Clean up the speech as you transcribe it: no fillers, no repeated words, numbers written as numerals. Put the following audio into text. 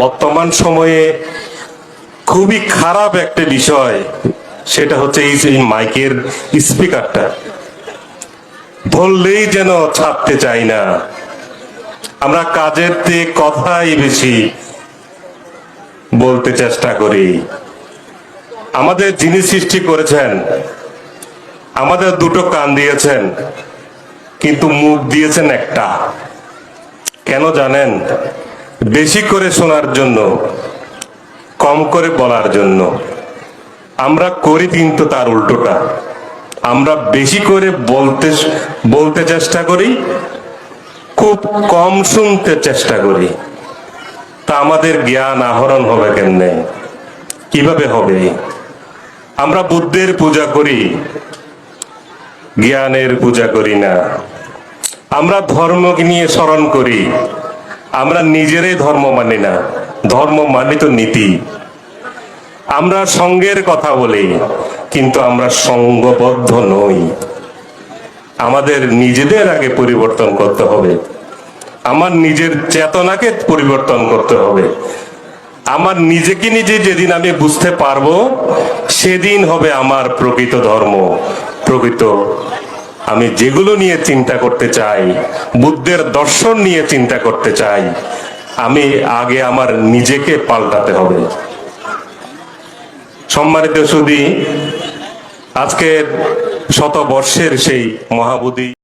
বর্তমান সময়ে খুবই খারাপ একটা বিষয়, সেটা হচ্ছে এই মাইকের স্পিকারটা ধরলেই যেন ছাড়তে চাই না। আমরা কাজের থেকে কথাই বেশি বলতে চেষ্টা করি। আমাদের যিনি সৃষ্টি করেছেন, আমাদের দুটো কান দিয়েছেন, কিন্তু মুখ দিয়েছেন একটা। কেন জানেন? বেশি করে শোনার জন্য, কম করে বলার জন্য। আমরা করি কিন্তু তার উল্টোটা। আমরা বেশি করে বলতে চেষ্টা করি, খুব কম শুনতে চেষ্টা করি। তা আমাদের জ্ঞান আহরণ হবে কেমনে? কিভাবে হবে? আমরা বুদ্ধের পূজা করি, জ্ঞানের পূজা করি না। আমরা ধর্মকে নিয়ে স্মরণ করি, আমরা নিজেরাই ধর্ম মানি না। ধর্ম মানি তো নীতি। আমরা সঙ্গের কথা বলি, কিন্তু আমরা সঙ্গবদ্ধ নই। আমাদের নিজেদের আগে পরিবর্তন করতে হবে। আমার নিজের চেতনাকে পরিবর্তন করতে হবে। আমার নিজেকে নিজে যেদিন আমি বুঝতে পারবো, সেদিন হবে আমার প্রকৃত ধর্ম। প্রকৃত আমি যেগুলো নিয়ে চিন্তা করতে চাই, বুদ্ধের দর্শন নিয়ে চিন্তা করতে চাই, আমি আগে আমার নিজেকে পাল্টাতে হবে। সম্মানিত সুধী, আজকের শতবর্ষের সেই মহাবোধি